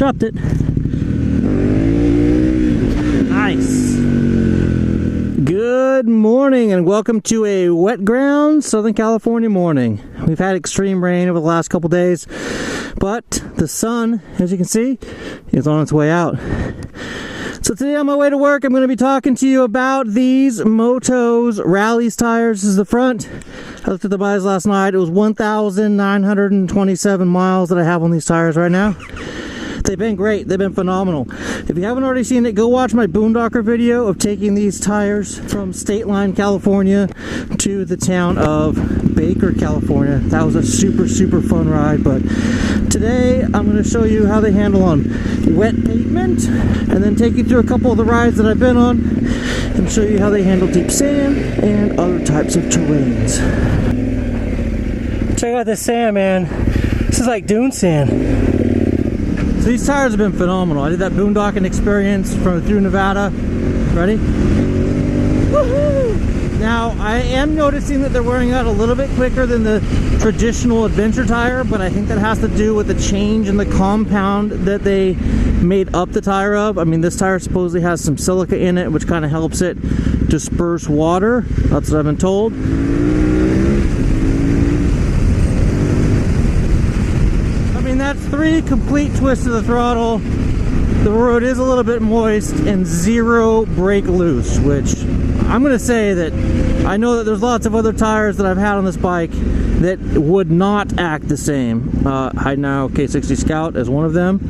Dropped it. Nice. Good morning and welcome to a wet ground Southern California morning. We've had extreme rain over the last couple days, but the sun, as you can see, is on its way out. So today on my way to work, I'm going to be talking to you about these Motoz RallZ tires. This is the front. I looked at the miles last night. It was 1,927 miles that I have on these tires right now. They've been great. They've been phenomenal. If you haven't already seen it, go watch my Boondocker video of taking these tires from State Line, California to the town of Baker, California. That was a super fun ride. But today I'm going to show you how they handle on wet pavement and then take you through a couple of the rides that I've been on and show you how they handle deep sand and other types of terrains. Check out this sand, man. This is like dune sand. So these tires have been phenomenal. I did that boondocking experience through Nevada. Ready? Woohoo! Now, I am noticing that they're wearing out a little bit quicker than the traditional adventure tire, but I think that has to do with the change in the compound that they made up the tire of. I mean, this tire supposedly has some silica in it, which kind of helps it disperse water. That's what I've been told. That's 3 complete twists of the throttle. The road is a little bit moist and 0 brake loose, which I'm going to say that I know that there's lots of other tires that I've had on this bike that would not act the same. I know K60 Scout is one of them.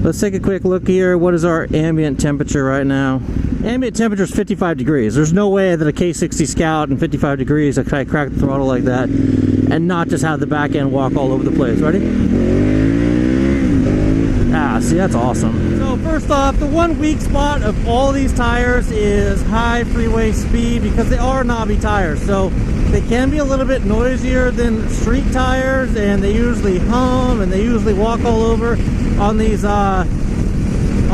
Let's take a quick look here. What is our ambient temperature right now? Ambient temperature is 55 degrees. There's no way that a K60 Scout in 55 degrees I could crack the throttle like that and not just have the back end walk all over the place. Ready? Ah, see, that's awesome. So first off, the one weak spot of all these tires is high freeway speed because they are knobby tires. So they can be a little bit noisier than street tires, and they usually hum and they usually walk all over on these on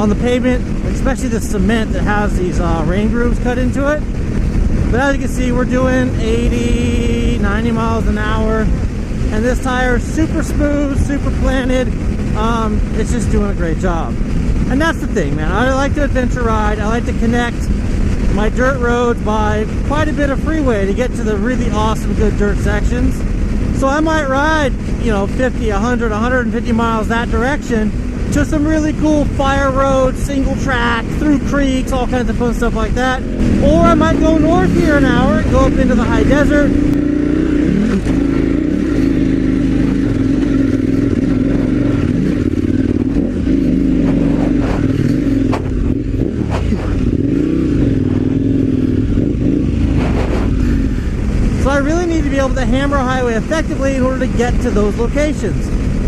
the pavement, especially the cement that has these rain grooves cut into it. But as you can see, we're doing 80, 90 miles an hour, and this tire is super smooth, super planted. It's just doing a great job. And that's the thing, man. I like to adventure ride. I like to connect my dirt roads by quite a bit of freeway to get to the really awesome, good dirt sections. So I might ride, you know, 50, 100, 150 miles that direction to some really cool fire roads, single track, through creeks, all kinds of fun stuff like that. Or I might go north here an hour and go up into the high desert. I really need to be able to hammer a highway effectively in order to get to those locations.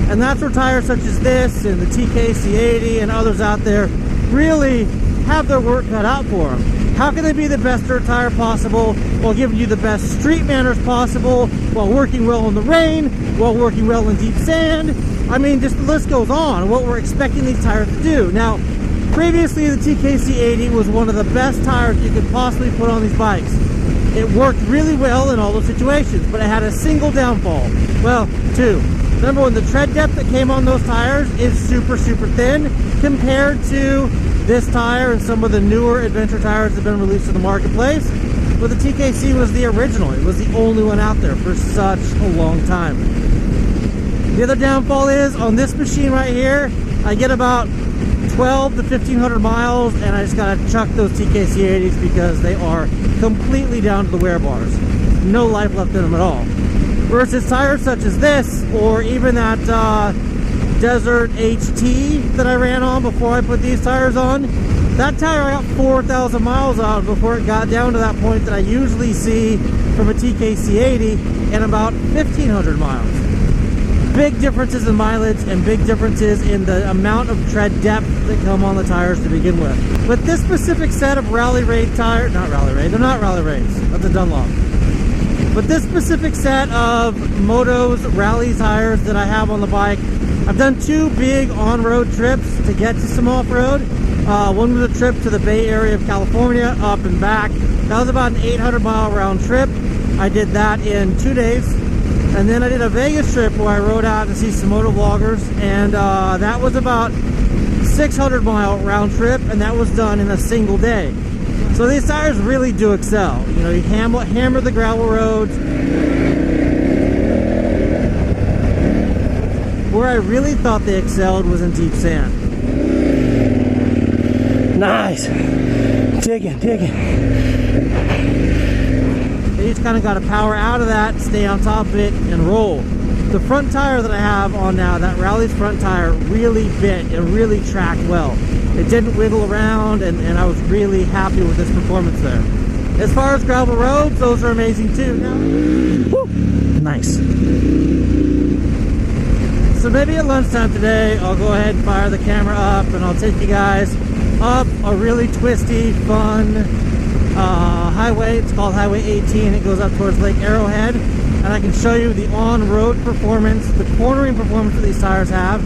And that's where tires such as this and the TKC80 and others out there really have their work cut out for them. How can they be the best dirt tire possible while giving you the best street manners possible, while working well in the rain, while working well in deep sand? I mean, just the list goes on, what we're expecting these tires to do. Now, previously the TKC80 was one of the best tires you could possibly put on these bikes. It worked really well in all those situations, but it had a single downfall. Well, 2. Number 1, the tread depth that came on those tires is super thin compared to this tire and some of the newer adventure tires that have been released to the marketplace. But the TKC was the original. It was the only one out there for such a long time. The other downfall is on this machine right here, I get about 12 to 1,500 miles and I just gotta chuck those TKC80s because they are completely down to the wear bars. No life left in them at all. Versus tires such as this, or even that Desert HT that I ran on before I put these tires on, that tire I got 4,000 miles out of before it got down to that point that I usually see from a TKC80 in about 1,500 miles. Big differences in mileage and big differences in the amount of tread depth that come on the tires to begin with. But this specific set of Rally Raid tires, not Rally Raid, they're not Rally Raids, that's a Dunlop. But this specific set of Motoz RallZ tires that I have on the bike, I've done 2 big on-road trips to get to some off-road. One was a trip to the Bay Area of California, up and back. That was about an 800-mile round trip. I did that in 2 days. And then I did a Vegas trip where I rode out to see some motovloggers, and that was about 600-mile round trip, and that was done in a single day. So these tires really do excel. You know, you hammer the gravel roads. Where I really thought they excelled was in deep sand. Nice. Digging. You just kind of got to power out of that, stay on top of it, and roll. The front tire that I have on now, that RallZ front tire, really bit and really tracked well. It didn't wiggle around, and I was really happy with this performance there. As far as gravel roads, those are amazing too. Now, woo, nice. So maybe at lunchtime today, I'll go ahead and fire the camera up, and I'll take you guys up a really twisty, fun highway. It's called Highway 18. It goes up towards Lake Arrowhead, and I can show you the on-road performance, the cornering performance that these tires have,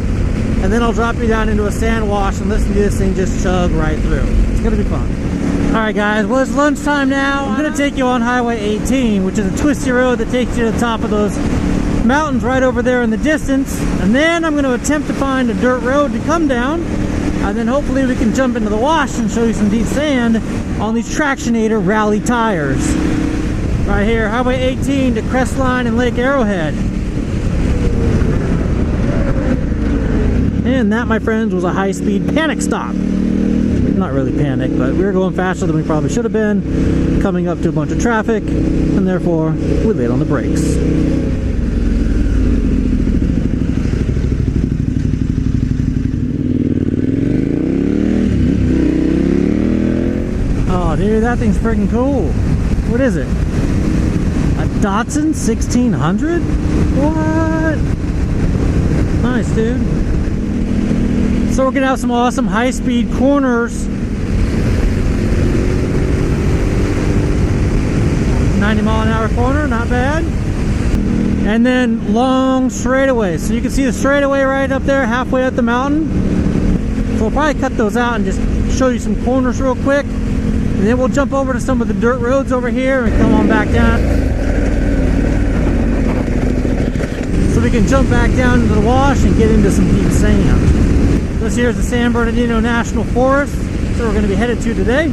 and then I'll drop you down into a sand wash and listen to this thing just chug right through. It's gonna be fun. Alright guys, well it's lunchtime now. I'm gonna take you on Highway 18, which is a twisty road that takes you to the top of those mountains right over there in the distance, and then I'm going to attempt to find a dirt road to come down, and then hopefully we can jump into the wash and show you some deep sand on these Tractionator RallZ tires. Right here, Highway 18 to Crestline and Lake Arrowhead. And that, my friends, was a high-speed panic stop. Not really panic, but we were going faster than we probably should have been, coming up to a bunch of traffic, and therefore we laid on the brakes. Oh, dude, that thing's freaking cool. What is it? A Datsun 1600? What? Nice, dude. So we're gonna have some awesome high-speed corners. 90-mile-an-hour corner, not bad. And then long straightaways. So you can see the straightaway right up there, halfway up the mountain. So we'll probably cut those out and just show you some corners real quick. And then we'll jump over to some of the dirt roads over here and come on back down. So we can jump back down into the wash and get into some deep sand. This here is the San Bernardino National Forest. So we're going to be headed to today.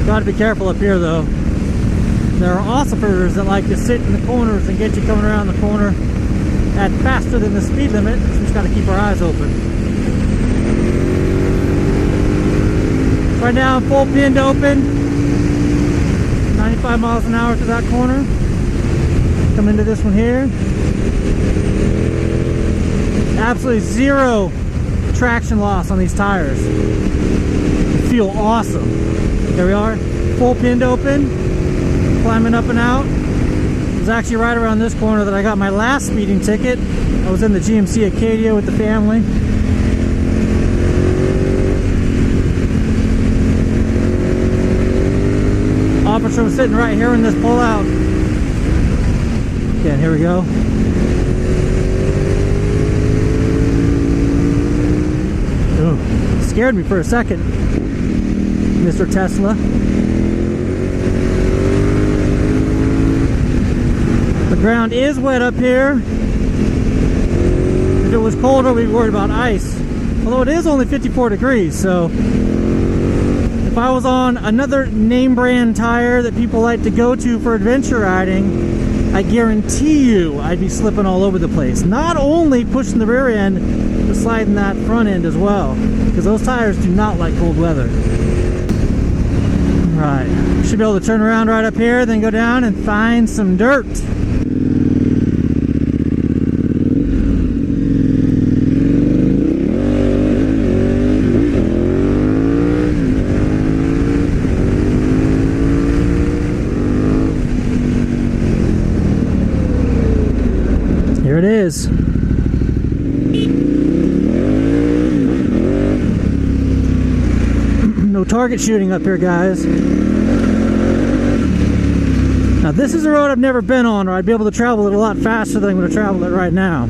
Got to be careful up here though. There are ossifers that like to sit in the corners and get you coming around the corner at faster than the speed limit. So we just got to keep our eyes open. Right now I'm full pinned open, 95 miles an hour to that corner. Come into this one here. Absolutely zero traction loss on these tires. Feel awesome. There we are, full pinned open, climbing up and out. It was actually right around this corner that I got my last speeding ticket. I was in the GMC Acadia with the family. Officer was sitting right here in this pullout. Okay, here we go. Ooh, scared me for a second, Mr. Tesla. The ground is wet up here. If it was colder, we'd be worried about ice. Although it is only 54 degrees, so if I was on another name brand tire that people like to go to for adventure riding, I guarantee you I'd be slipping all over the place. Not only pushing the rear end, but sliding that front end as well. Because those tires do not like cold weather. Right, should be able to turn around right up here, then go down and find some dirt. Here it is. No target shooting up here, guys. Now this is a road I've never been on, or I'd be able to travel it a lot faster than I'm going to travel it right now.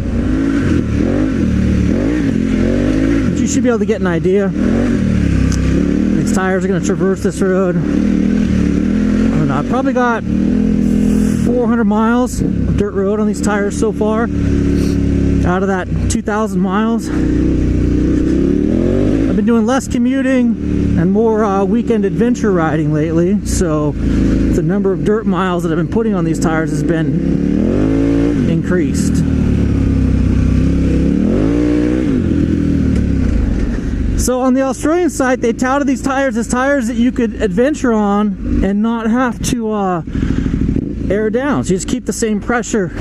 But you should be able to get an idea. These tires are going to traverse this road. I don't know, I've probably got 400 miles of dirt road on these tires so far out of that 2,000 miles. I've been doing less commuting and more weekend adventure riding lately, so the number of dirt miles that I've been putting on these tires has been increased. So on the Australian site, they touted these tires as tires that you could adventure on and not have to air down. So you just keep the same pressure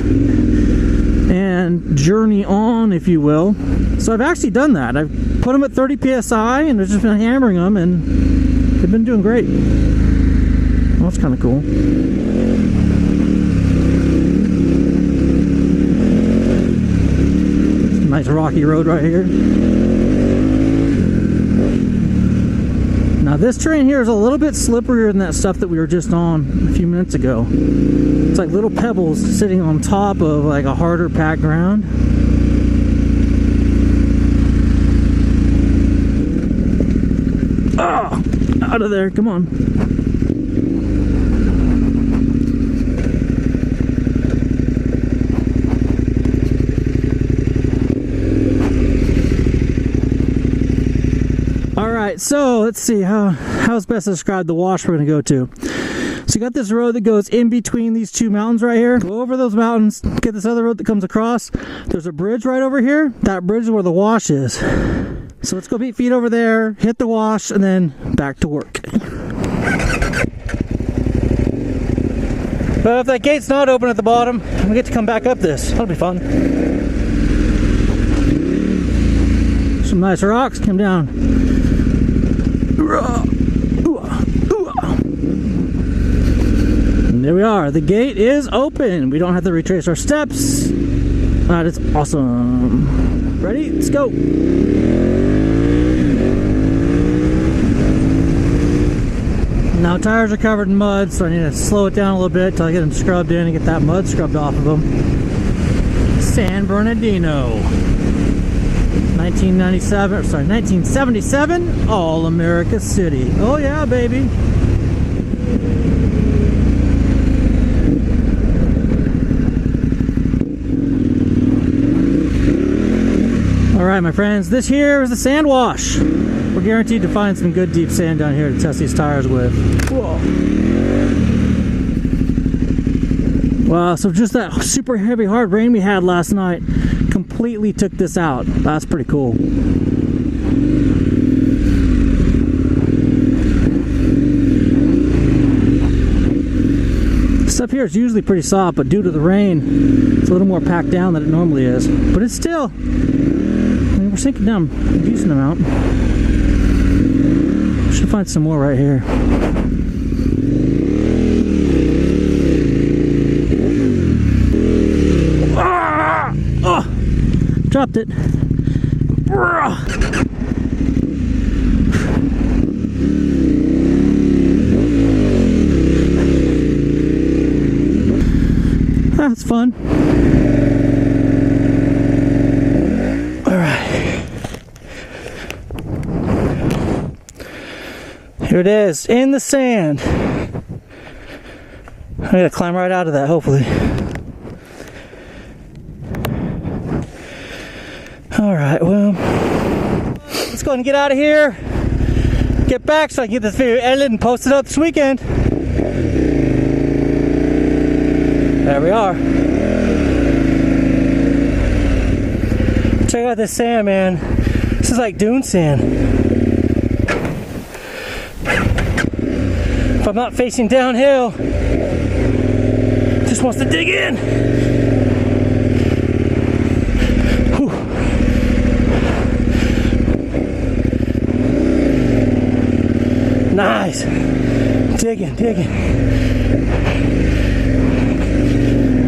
and journey on, if you will. So I've actually done that. I've put them at 30 psi and I've just been hammering them and they've been doing great. Well, that's kind of cool. Nice rocky road right here. Now this terrain here is a little bit slipperier than that stuff that we were just on a few minutes ago. It's like little pebbles sitting on top of like a harder packed ground. Oh, out of there, come on. Alright, so let's see how's best to describe the wash we're going to go to. So you got this road that goes in between these two mountains right here. Go over those mountains, get this other road that comes across. There's a bridge right over here. That bridge is where the wash is. So let's go beat feet over there, hit the wash, and then back to work. But if that gate's not open at the bottom, we get to come back up this. That'll be fun. Some nice rocks come down. And there we are. The gate is open. We don't have to retrace our steps. That is awesome. Ready? Let's go. Now tires are covered in mud, so I need to slow it down a little bit till I get them scrubbed in and get that mud scrubbed off of them. San Bernardino. 1977, All America City. Oh yeah, baby. Alright my friends, this here is the sand wash. We're guaranteed to find some good deep sand down here to test these tires with. Whoa. Wow, so just that super heavy hard rain we had last night completely took this out. That's pretty cool. This up here is usually pretty soft, but due to the rain, it's a little more packed down than it normally is. But it's still, I mean, we're sinking down a decent amount. Should find some more right here. Ah! Oh! Dropped it. That's fun. All right. Here it is, in the sand. I gotta climb right out of that, hopefully. Alright, well, let's go ahead and get out of here. Get back so I can get this video edited and posted up this weekend. There we are. Check out this sand, man. This is like dune sand. If I'm not facing downhill, just wants to dig in. Whew. Nice. Digging.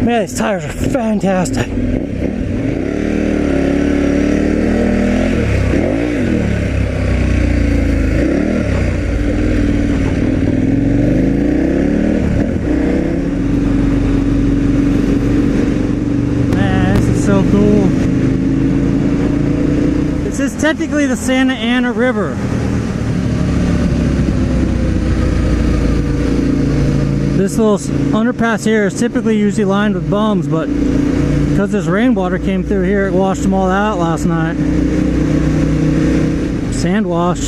Man, these tires are fantastic. So cool. This is technically the Santa Ana River. This little underpass here is typically usually lined with bums, but because this rainwater came through here, it washed them all out last night. Sand wash.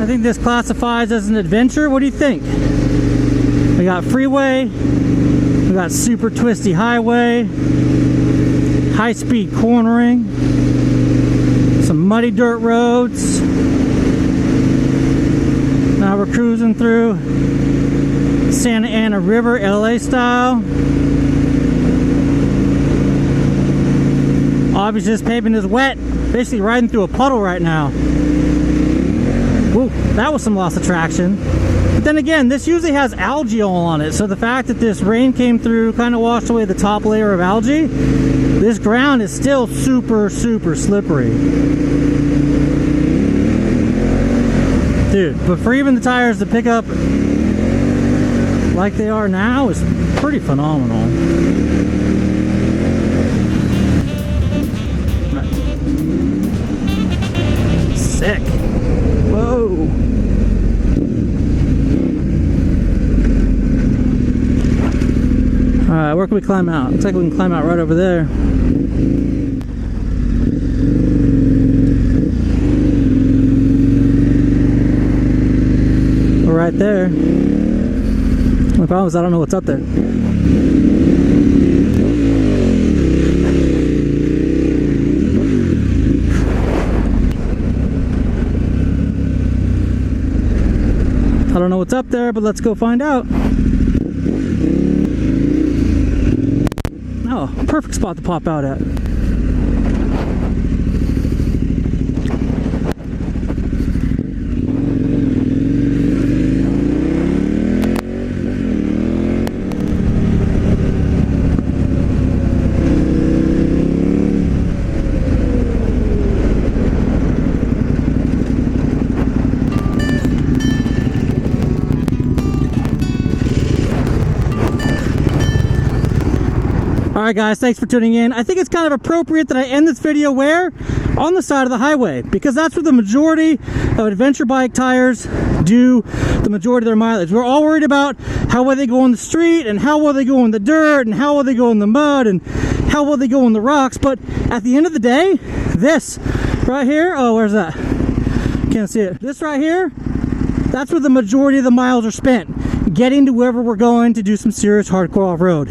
I think this classifies as an adventure. What do you think? We got freeway, we got super twisty highway, high-speed cornering, some muddy dirt roads. Now we're cruising through Santa Ana River, LA style. Obviously this pavement is wet, basically riding through a puddle right now. Woo, that was some loss of traction. But then again, this usually has algae all on it, so the fact that this rain came through, kind of washed away the top layer of algae, this ground is still super, super slippery. Dude, but for even the tires to pick up like they are now is pretty phenomenal. Sick. Whoa. Alright, where can we climb out? Looks like we can climb out right over there. We're right there. The problem is I don't know what's up there. I don't know what's up there, but let's go find out. Oh, perfect spot to pop out at. Alright guys, thanks for tuning in. I think it's kind of appropriate that I end this video where? On the side of the highway, because that's where the majority of adventure bike tires do the majority of their mileage. We're all worried about how well they go on the street, and how well they go in the dirt, and how well they go in the mud, and how well they go in the rocks, but at the end of the day, this right here, oh, where's that? Can't see it. This right here, that's where the majority of the miles are spent, getting to wherever we're going to do some serious hardcore off-road.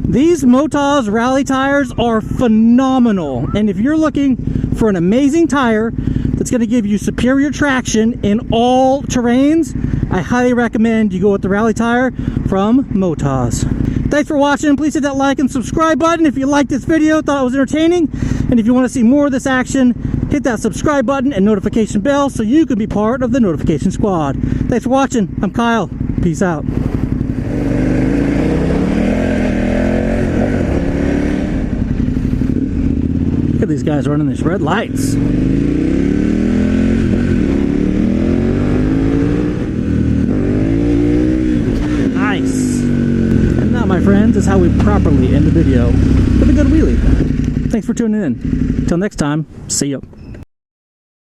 These Motoz RallZ tires are phenomenal, and if you're looking for an amazing tire that's going to give you superior traction in all terrains, I highly recommend you go with the RallZ tire from Motoz. Thanks for watching. Please hit that like and subscribe button if you liked this video, thought it was entertaining, and if you want to see more of this action, hit that subscribe button and notification bell so you can be part of the notification squad. Thanks for watching. I'm Kyle. Peace out. Look at these guys running these red lights. Nice. And that, my friends, is how we properly end the video with a good wheelie. Thanks for tuning in. Until next time, see ya.